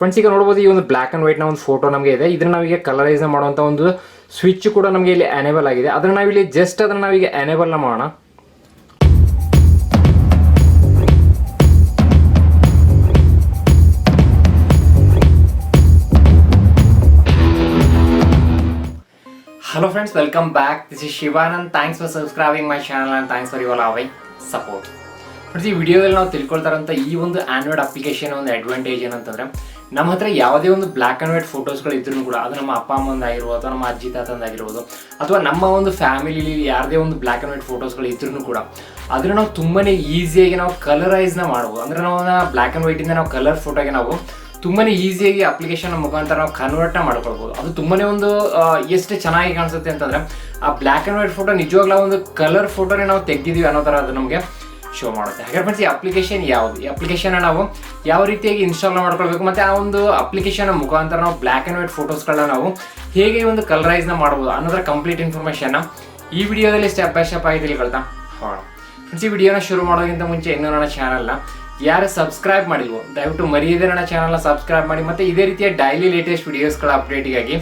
Friends ಈಗ ನೋಡ್ಬೋದು ಈ ಒಂದು ಬ್ಲ್ಯಾಕ್ ಆ್ಯಂಡ್ ವೈಟ್ನ ಒಂದು ಫೋಟೋ ನಮಗೆ ಇದೆ. ಇದನ್ನ ನಾವೀಗ ಕಲರೈಸ್ನ ಮಾಡುವಂಥ ಒಂದು ಸ್ವಿಚ್ ಕೂಡ ನಮಗೆ ಇಲ್ಲಿ ಎನೇಬಲ್ ಆಗಿದೆ. ಅದನ್ನು ನಾವಿಲ್ಲಿ ಜಸ್ಟ್ ಅದನ್ನು ನಾವೀಗ ಎನೇಬಲ್ನ ಮಾಡೋಣ. Hello friends, welcome back. This is Shivanand. Thanks for subscribing my channel and thanks for your loving support. Friends ಈ ವಿಡಿಯೋದಲ್ಲಿ ನಾವು ತಿಳ್ಕೊಳ್ತಾರಂಥ ಈ ಒಂದು ಆಂಡ್ರಾಯ್ಡ್ ಅಪ್ಲಿಕೇಶನ್ ಒಂದು ಅಡ್ವಾಂಟೇಜ್ ಏನಂತಂದರೆ, ನಮ್ಮ ಹತ್ರ ಯಾವುದೇ ಒಂದು ಬ್ಲ್ಯಾಕ್ ಆ್ಯಂಡ್ ವೈಟ್ ಫೋಟೋಸ್ಗಳು ಇದ್ರೂ ಕೂಡ ಅದು ನಮ್ಮ ಅಪ್ಪ ಅಮ್ಮಂದಾಗಿರ್ಬೋದು ಅಥವಾ ನಮ್ಮ ಅಜ್ಜಿ ತಾತಂದಾಗಿರ್ಬೋದು ಅಥವಾ ನಮ್ಮ ಒಂದು ಫ್ಯಾಮಿಲಿಲಿ ಯಾರದೇ ಒಂದು ಬ್ಲ್ಯಾಕ್ ಆ್ಯಂಡ್ ವೈಟ್ ಫೋಟೋಸ್ಗಳು ಇದ್ರೂ ಕೂಡ ಅದನ್ನು ನಾವು ತುಂಬಾ ಈಸಿಯಾಗಿ ನಾವು ಕಲರೈಸ್ನ ಮಾಡ್ಬೋದು. ಅಂದರೆ ನಾವು ಬ್ಲ್ಯಾಕ್ ಆ್ಯಂಡ್ ವೈಟಿಂದ ನಾವು ಕಲರ್ ಫೋಟೋಗೆ ನಾವು ತುಂಬಾ ಈಸಿಯಾಗಿ ಅಪ್ಲಿಕೇಶನ್ ಮುಖಾಂತರ ನಾವು ಕನ್ವರ್ಟ್ನ ಮಾಡ್ಕೊಳ್ಬೋದು. ಅದು ತುಂಬಾ ಒಂದು ಎಷ್ಟು ಚೆನ್ನಾಗಿ ಕಾಣಿಸುತ್ತೆ ಅಂತಂದರೆ, ಆ ಬ್ಲ್ಯಾಕ್ ಆ್ಯಂಡ್ ವೈಟ್ ಫೋಟೋ ನಿಜವಾಗ್ಲೂ ಒಂದು ಕಲರ್ ಫೋಟೋನೇ ನಾವು ತೆಗೆದಿದ್ದೀವಿ ಅನ್ನೋ ಥರ ಅದು ನಮಗೆ ಶೋ ಮಾಡುತ್ತೆ. ಹಾಗಾದ್ರೆ ಫ್ರೆಂಡ್ಸ್ ಈ ಅಪ್ಲಿಕೇಶನ್ ಯಾವುದು, ಈ ಅಪ್ಲಿಕೇಶನ್ ನಾವು ಯಾವ ರೀತಿಯಾಗಿ ಇನ್ಸ್ಟಾಲ್ ಮಾಡ್ಕೊಳ್ಬೇಕು ಮತ್ತು ಆ ಒಂದು ಅಪ್ಲಿಕೇಶನ್ ಮುಖಾಂತರ ನಾವು ಬ್ಲ್ಯಾಕ್ ಆ್ಯಂಡ್ ವೈಟ್ ಫೋಟೋಸ್ಗಳನ್ನ ನಾವು ಹೇಗೆ ಒಂದು ಕಲರೈಸ್ನ ಮಾಡ್ಬೋದು ಅನ್ನೋದರ ಕಂಪ್ಲೀಟ್ ಇನ್ಫಾರ್ಮೇಷನ್ನ ಈ ವಿಡಿಯೋದಲ್ಲಿ ಸ್ಟೆಪ್ ಬೈ ಸ್ಟೆಪ್ ಆಗಿ ತಿಳ್ಕೊಳ್ತಾ ಹೋಗೋಣ. ಫ್ರೆಂಡ್ಸ್ ಈ ವಿಡಿಯೋನ ಶುರು ಮಾಡೋದಕ್ಕಿಂತ ಮುಂಚೆ ಇನ್ನೂ ನನ್ನ ಚಾನಲ್ನ ಯಾರು ಸಬ್ಸ್ಕ್ರೈಬ್ ಮಾಡಿಲ್ವೋ ದಯವಿಟ್ಟು ಮರೆಯದೆ ನನ್ನ ಚಾನಲ್ನ ಸಬ್ಸ್ಕ್ರೈಬ್ ಮಾಡಿ ಮತ್ತು ಇದೇ ರೀತಿಯ ಡೈಲಿ ಲೇಟೆಸ್ಟ್ ವಿಡಿಯೋಸ್ಗಳ ಅಪ್ಡೇಟಿಗಾಗಿ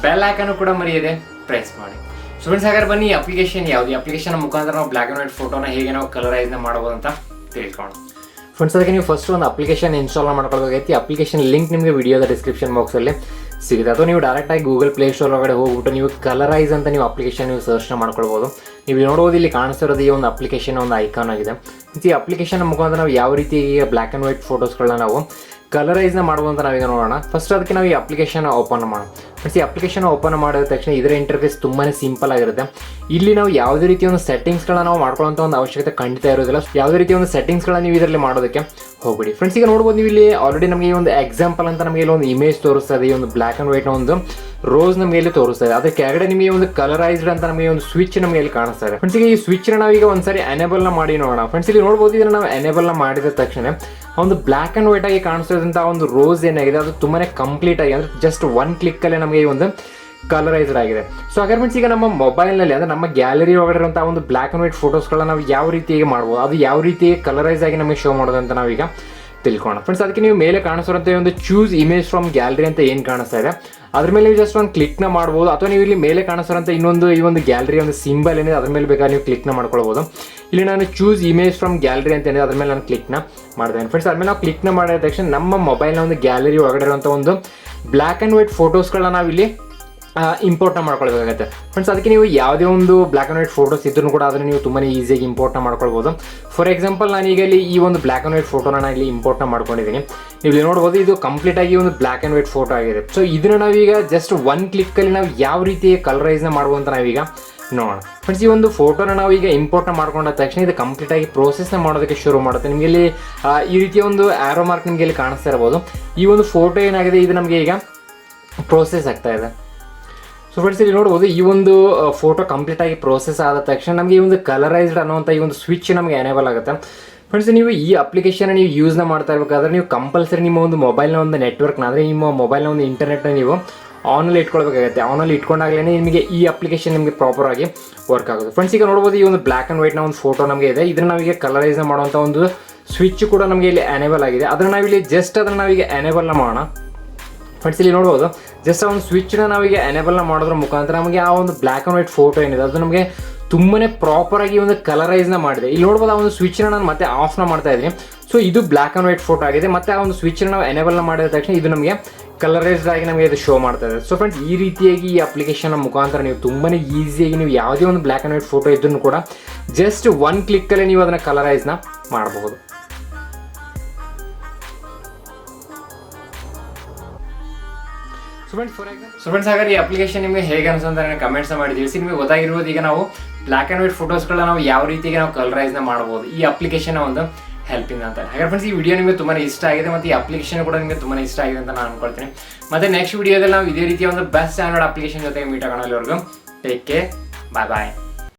ಬೆಲ್ ಐಕನ್ನು ಕೂಡ ಮರೆಯದೆ ಪ್ರೆಸ್ ಮಾಡಿ. ಸೊ ಫ್ರೆಂಡ್ಸ್ ಹಾಗಾದ್ರೆ ಬನ್ನಿ ಈ ಅಪ್ಲಿಕೇಶನ್ ಯಾವುದು, ಈ ಅಪ್ಲಿಕೇಶನ್ ಮುಖಾಂತರ ನಾವು ಬ್ಲ್ಯಾಕ್ ಆ್ಯಂಡ್ ವೈಟ್ ಫೋಟೋನ ಹೇಗೆ ನಾವು ಕಲರೈಸ್ನ ಮಾಡ್ಬೋದು ಅಂತ ತಿಳ್ಕೊಳ್ಳೋಣ. ಫ್ರೆಂಡ್ಸ್ ಅದಕ್ಕೆ ನೀವು ಫಸ್ಟ್ ಒಂದು ಅಪ್ಲಿಕೇಶನ್ ಇನ್ಸ್ಟಾಲ್ ಮಾಡ್ಕೊಳ್ಬೇಕಾಗೈತಿ. ಅಪ್ಲಿಕೇಶನ್ ಲಿಂಕ್ ನಿಮಗೆ ವಿಡಿಯೋದ ಡಿಸ್ಕ್ರಿಪ್ಷನ್ ಬಾಕ್ಸಲ್ಲಿ ಸಿಗುತ್ತೆ, ಅಥವಾ ನೀವು ಡೈರೆಕ್ಟಾಗಿ ಗೂಗಲ್ ಪ್ಲೇ ಸ್ಟೋರ್ ಒಳಗಡೆ ಹೋಗ್ಬಿಟ್ಟು ನೀವು ಕಲರೈಸ್ ಅಂತ ನೀವು ಅಪ್ಲಿಕೇಶನ್ ನೀವು ಸರ್ಚ್ನ ಮಾಡ್ಕೊಳ್ಬೋದು. ನೀವು ನೋಡ್ಬೋದು ಇಲ್ಲಿ ಕಾಣಿಸ್ತಿರೋದು ಈ ಒಂದು ಅಪ್ಲಿಕೇಶನ್ ಒಂದು ಐಕಾನ್ ಆಗಿದೆ. ಈ ಅಪ್ಲಿಕೇಶನ್ ಮುಖಾಂತರ ನಾವು ಯಾವ ರೀತಿ ಬ್ಲ್ಯಾಕ್ ಆ್ಯಂಡ್ ವೈಟ್ ಫೋಟೋಸ್ಗಳನ್ನ ನಾವು ಕಲರೈಸ್ನ ಮಾಡುವಂತ ನಾವೀಗ ನೋಡೋಣ. ಫಸ್ಟ್ ಅದಕ್ಕೆ ನಾವು ಈ ಅಪ್ಲಿಕೇಶನ್ ಓಪನ್ ಮಾಡೋಣ. ಫ್ರೆಂಡ್ಸ್ ಈ ಅಪ್ಲಿಕೇಶನ್ ಓಪನ್ ಮಾಡಿದ ತಕ್ಷಣ ಇದರ ಇಂಟರ್ಫೇಸ್ ತುಂಬಾ ಸಿಂಪಲ್ ಆಗಿರುತ್ತೆ. ಇಲ್ಲಿ ನಾವು ಯಾವುದೇ ರೀತಿಯ ಒಂದು ಸೆಟ್ಟಿಂಗ್ಸ್ಗಳನ್ನ ನಾವು ಮಾಡ್ಕೊಳ್ಳೋಂಥ ಒಂದು ಅವಶ್ಯಕತೆ ಖಂಡಿತ ಇರೋದಿಲ್ಲ. ಯಾವುದೇ ರೀತಿಯ ಒಂದು ಸೆಟ್ಟಿಂಗ್ಸ್ಗಳನ್ನ ನೀವು ಇದರಲ್ಲಿ ಮಾಡೋದಕ್ಕೆ ಹೋಗ್ಬಿಡಿ. ಫ್ರೆಂಡ್ಸ್ ಈಗ ನೋಡ್ಬೋದು ನೀವು ಇಲ್ಲಿ ಆಲ್ರೆಡಿ ನಮಗೆ ಈ ಒಂದು ಎಕ್ಸಾಂಪಲ್ ಅಂತ ನಮಗೆ ಇಲ್ಲಿ ಒಂದು ಇಮೇಜ್ ತೋರಿಸ್ತಾ ಇದೆ. ಈ ಒಂದು ಬ್ಲ್ಯಾಕ್ ಆ್ಯಂಡ್ ವೈಟ್ನ ಒಂದು ರೋಸ್ ನಮಗೆ ಇಲ್ಲಿ ತೋರಿಸ್ತಾ ಇದೆ. ಅದ್ರ ಕೆಳಗಡೆ ನಿಮಗೆ ಒಂದು ಕಲರೈಸ್ಡ್ ಅಂತ ನಮಗೆ ಒಂದು ಸ್ವಿಚ್ ನಮಗೆ ಇಲ್ಲಿ ಕಾಣಿಸ್ತಾ ಇದೆ. ಫ್ರೆಂಡ್ಸ್ ಈಗ ಈ ಸ್ವಿಚ್ನ ನಾವೀಗ ಒಂದ್ಸರಿ ಎನೇಬಲ್ನ ಮಾಡಿ ನೋಡೋಣ. ಫ್ರೆಂಡ್ಸ್ ಇಲ್ಲಿ ನೋಡ್ಬೋದು ಇದನ್ನು ನಾವು ಎನೇಬಲ್ನ ಮಾಡಿದ ತಕ್ಷಣ ಒಂದು ಬ್ಲ್ಯಾಕ್ ಆ್ಯಂಡ್ ವೈಟ್ ಆಗಿ ಕಾಣಿಸ್ತಿರೋದಂಥ ಒಂದು ರೋಸ್ ಏನಾಗಿದೆ ಅದು ತುಂಬಾ ಕಂಪ್ಲೀಟ್ ಆಗಿ ಅಂದರೆ ಜಸ್ಟ್ ಒನ್ ಕ್ಲಿಕ್ಕಲ್ಲೇ ನಮಗೆ ಈ ಒಂದು ಕಲರೈಸ್ಡ್ ಆಗಿದೆ. ಸೊ ಹಾಗಾದ್ರೆ ಫ್ರೆಂಡ್ಸ್ ಈಗ ನಮ್ಮ ಮೊಬೈಲ್ನಲ್ಲಿ ಅಂದರೆ ನಮ್ಮ ಗ್ಯಾಲರಿ ಒಳಗಡೆ ಇರುವಂಥ ಒಂದು ಬ್ಲ್ಯಾಕ್ ಆ್ಯಂಡ್ ವೈಟ್ ಫೋಟೋಸ್ಗಳನ್ನ ನಾವು ಯಾವ ರೀತಿಯಾಗಿ ಮಾಡ್ಬೋದು, ಅದು ಯಾವ ರೀತಿ ಕಲರೈಸ್ ಆಗಿ ನಮಗೆ ಶೋ ಮಾಡೋದು ಅಂತ ನಾವೀಗ ತಿಳ್ಕೊಳ್ಳೋಣ. ಫ್ರೆಂಡ್ಸ್ ಅದಕ್ಕೆ ನೀವು ಮೇಲೆ ಕಾಣಿಸೋರಂಥ ಒಂದು ಚೂಸ್ ಇಮೇಜ್ ಫ್ರಮ್ ಗ್ಯಾಲರಿ ಅಂತ ಏನು ಕಾಣಿಸ್ತಾ ಇದೆ ಅದ್ರ ಮೇಲೆ ನೀವು ಜಸ್ಟ್ ಒಂದು ಕ್ಲಿಕ್ನ ಮಾಡ್ಬೋದು, ಅಥವಾ ನೀವು ಇಲ್ಲಿ ಮೇಲೆ ಕಾಣಿಸೋರಂಥ ಇನ್ನೊಂದು ಈ ಒಂದು ಗ್ಯಾಲರಿ ಒಂದು ಸಿಂಬಲ್ ಏನಿದೆ ಅದ್ರ ಮೇಲೆ ಬೇಕಾದ್ರೆ ನೀವು ಕ್ಲಿಕ್ನ ಮಾಡ್ಕೊಳ್ಬೋದು. ಇಲ್ಲಿ ನಾನು ಚೂಸ್ ಇಮೇಜ್ ಫ್ರಮ್ ಗ್ಯಾಲರಿ ಅಂತ ಏನಿದೆ ಅದ್ರ ಮೇಲೆ ನಾನು ಕ್ಲಿಕ್ನ ಮಾಡಿದ್ದೇನೆ. ಫ್ರೆಂಡ್ಸ್ ಅದ್ಮೇಲೆ ನಾವು ಕ್ಲಿಕ್ನ ಮಾಡಿದ ತಕ್ಷಣ ನಮ್ಮ ಮೊಬೈಲ್ನ ಒಂದು ಗ್ಯಾಲರಿ ಒಳಗಡೆ ಇರುವಂಥ ಒಂದು ಬ್ಲ್ಯಾಕ್ ಆ್ಯಂಡ್ ವೈಟ್ ಫೋಟೋಸ್ಗಳನ್ನ ನಾವಿಲ್ಲಿ ಇಂಪೋರ್ಟ್ನ ಮಾಡ್ಕೊಳ್ಬೇಕಾಗತ್ತೆ. ಫ್ರೆಂಡ್ಸ್ ಅದಕ್ಕೆ ನೀವು ಯಾವುದೇ ಒಂದು ಬ್ಲ್ಯಾಕ್ ಆ್ಯಂಡ್ ವೈಟ್ ಫೋಟೋಸ್ ಇದ್ರೂ ಕೂಡ ಅದನ್ನು ನೀವು ತುಂಬಾ ಈಸಿಯಾಗಿ ಇಂಪೋರ್ಟ್ನ ಮಾಡ್ಕೊಳ್ಬೋದು. ಫಾರ್ ಎಕ್ಸಾಂಪಲ್ ನಾನೀಗ ಇಲ್ಲಿ ಈ ಒಂದು ಬ್ಲ್ಯಾಕ್ ಆ್ಯಂಡ್ ವೈಟ್ ಫೋಟೋನ ನಾನು ಇಲ್ಲಿ ಇಂಪೋರ್ಟ್ನ ಮಾಡ್ಕೊಂಡಿದ್ದೀನಿ. ನೀವು ನೋಡ್ಬೋದು ಇದು ಕಂಪ್ಲೀಟಾಗಿ ಒಂದು ಬ್ಲ್ಯಾಕ್ ಆ್ಯಂಡ್ ವೈಟ್ ಫೋಟೋ ಆಗಿದೆ. ಸೊ ಇದನ್ನು ನಾವೀಗ ಜಸ್ಟ್ ಒನ್ ಕ್ಲಿಕ್ಕಲ್ಲಿ ನಾವು ಯಾವ ರೀತಿ ಕಲರೈಸ್ನ ಮಾಡುವಂತ ನಾವೀಗ ನೋಡೋಣ. ಫ್ರೆಂಡ್ಸ್ ಈ ಒಂದು ಫೋಟೋನ ನಾವು ಈಗ ಇಂಪೋರ್ಟ್ನ ಮಾಡ್ಕೊಂಡ ತಕ್ಷಣ ಇದು ಕಂಪ್ಲೀಟಾಗಿ ಪ್ರೋಸೆಸ್ನ ಮಾಡೋದಕ್ಕೆ ಶುರು ಮಾಡುತ್ತೆ. ನಿಮಗೆ ಇಲ್ಲಿ ಈ ರೀತಿಯ ಒಂದು ಆರೋ ಮಾರ್ಕ್ ನಿಮಗೆ ಇಲ್ಲಿ ಕಾಣಿಸ್ತಾ ಇರ್ಬೋದು. ಈ ಒಂದು ಫೋಟೋ ಏನಾಗಿದೆ ಇದು ನಮಗೆ ಈಗ ಪ್ರೋಸೆಸ್ ಆಗ್ತಾ ಇದೆ. ಸೊ ಫ್ರೆಂಡ್ಸ್ ಇಲ್ಲಿ ನೋಡ್ಬೋದು ಈ ಒಂದು ಫೋಟೋ ಕಂಪ್ಲೀಟಾಗಿ ಪ್ರೋಸೆಸ್ ಆದ ತಕ್ಷಣ ನಮಗೆ ಈ ಒಂದು ಕಲರೈಸ್ಡ್ ಅನ್ನೋಂಥ ಈ ಒಂದು ಸ್ವಿಚ್ ನಮಗೆ ಎನೇಬಲ್ ಆಗುತ್ತೆ. ಫ್ರೆಂಡ್ಸ್ ನೀವು ಈ ಅಪ್ಲಿಕೇಶನ್ ನೀವು ಯೂಸ್ನ ಮಾಡ್ತಾ ಇರಬೇಕಾದ್ರೆ ನೀವು ಕಂಪಲ್ಸರಿ ನಿಮ್ಮ ಒಂದು ಮೊಬೈಲ್ನ ಒಂದು ನೆಟ್ವರ್ಕ್ನ ಅಂದರೆ ನಿಮ್ಮ ಮೊಬೈಲ್ನ ಒಂದು ಇಂಟರ್ನೆಟ್ನ ನೀವು ಆನಲ್ಲಿ ಇಟ್ಕೊಳ್ಬೇಕಾಗುತ್ತೆ. ಆನಲ್ಲಿ ಇಟ್ಕೊಂಡಾಗಲೇ ನಿಮಗೆ ಈ ಅಪ್ಲಿಕೇಶನ್ ನಿಮಗೆ ಪ್ರಾಪರ್ ಆಗಿ ವರ್ಕ್ ಆಗುತ್ತೆ. ಫ್ರೆಂಡ್ಸ್ ಈಗ ನೋಡ್ಬೋದು ಈ ಒಂದು ಬ್ಲ್ಯಾಕ್ ಆ್ಯಂಡ್ ವೈಟ್ನ ಒಂದು ಫೋಟೋ ನಮಗೆ ಇದೆ. ಇದನ್ನು ನಾವೀಗ ಕಲರೈಸ್ನ ಮಾಡುವಂಥ ಒಂದು ಸ್ವಿಚ್ ಕೂಡ ನಮಗೆ ಇಲ್ಲಿ ಎನೇಬಲ್ ಆಗಿದೆ. ಅದನ್ನು ನಾವಿಲ್ಲಿ ಜಸ್ಟ್ ಅದನ್ನು ನಾವೀಗ ಎನೇಬಲ್ನ ಮಾಡೋಣ. ಫ್ರೆಂಡ್ಸ್ ಇಲ್ಲಿ ನೋಡ್ಬೋದು ಜಸ್ಟ್ ಆ ಒಂದು ಸ್ವಿಚ್ನ ನಾವೀಗ ಎನೇಬಲ್ನ ಮಾಡೋದ್ರ ಮುಖಾಂತರ ನಮಗೆ ಆ ಒಂದು ಬ್ಲ್ಯಾಕ್ ಆ್ಯಂಡ್ ವೈಟ್ ಫೋಟೋ ಏನಿದೆ ಅದು ನಮಗೆ ತುಂಬಾ ಪ್ರಾಪರಾಗಿ ಒಂದು ಕಲರೈಸ್ನ ಮಾಡಿದೆ. ಇಲ್ಲಿ ನೋಡ್ಬೋದು ಆ ಒಂದು ಸ್ವಿಚ್ನ ನಾನು ಮತ್ತೆ ಆಫ್ನ ಮಾಡ್ತಾ ಇದ್ದೀನಿ. ಸೊ ಇದು ಬ್ಲ್ಯಾಕ್ ಆ್ಯಂಡ್ ವೈಟ್ ಫೋಟೋ ಆಗಿದೆ. ಮತ್ತು ಆ ಒಂದು ಸ್ವಿಚ್ನ ನಾವು ಎನೇಬಲ್ನ ಮಾಡಿದ ತಕ್ಷಣ ಇದು ನಮಗೆ ಕಲರೈಸ್ಡ್ ಆಗಿ ನಮಗೆ ಇದು ಶೋ ಮಾಡ್ತಾ ಇದೆ. ಸೊ ಫ್ರೆಂಡ್ಸ್ ಈ ರೀತಿಯಾಗಿ ಈ ಅಪ್ಲಿಕೇಶನ್ ಮುಖಾಂತರ ನೀವು ತುಂಬಾ ಈಸಿಯಾಗಿ ನೀವು ಯಾವುದೇ ಒಂದು ಬ್ಲ್ಯಾಕ್ ಆ್ಯಂಡ್ ವೈಟ್ ಫೋಟೋ ಇದ್ರೂ ಕೂಡ ಜಸ್ಟ್ ಒನ್ ಕ್ಲಿಕ್ಕಲ್ಲಿ ನೀವು ಅದನ್ನು ಕಲರೈಸ್ನ ಮಾಡಬಹುದು. ಸೊ ಫ್ರೆಂಡ್ಸ್ ಹಾಗಾದ್ರೆ ಈ ಅಪ್ಲಿಕೇಶನ್ ನಿಮಗೆ ಹೇಗೆ ಅನ್ಸುತ್ತೆ ಅಂತ ಕಮೆಂಟ್ಸ್ ಮಾಡಿ ತಿಳಿಸಿ. ನಿಮಗೆ ಗೊತ್ತಾಗಿರ್ಬೋದು ಈಗ ನಾವು ಬ್ಲ್ಯಾಕ್ ಆ್ಯಂಡ್ ವೈಟ್ ಫೋಟೋಸ್ಗಳನ್ನ ನಾವು ಯಾವ ರೀತಿಯಾಗಿ ನಾವು ಕಲರೈಸ್ನ ಮಾಡ್ಬೋದು ಈ ಅಪ್ಲಿಕೇಶನ್ ಒಂದು ಹೆಲ್ಪಿಂದ ಅಂತ. ಹಾಗಾದ್ರೆ ಫ್ರೆಂಡ್ಸ್ ಈ ವಿಡಿಯೋ ನಿಮಗೆ ತುಂಬಾ ಇಷ್ಟ ಆಗಿದೆ ಮತ್ತು ಈ ಅಪ್ಲಿಕೇಶನ್ ಕೂಡ ನಿಮಗೆ ತುಂಬಾ ಇಷ್ಟ ಆಗಿದೆ ಅಂತ ನಾನು ಅನ್ಕೊಳ್ತೀನಿ. ಮತ್ತೆ ನೆಕ್ಸ್ಟ್ ವಿಡಿಯೋದಲ್ಲಿ ನಾವು ಇದೇ ರೀತಿಯ ಒಂದು ಬೆಸ್ಟ್ ಆಂಡ್ರಾಯ್ಡ್ ಅಪ್ಲಿಕೇಶನ್ ಜೊತೆಗೆ ಮೀಟ್ ಆಗೋಣ. ಅಲ್ಲಿವರೆಗೂ ಟೇಕ್ ಕೇರ್, ಬಾಯ್ ಬಾಯ್.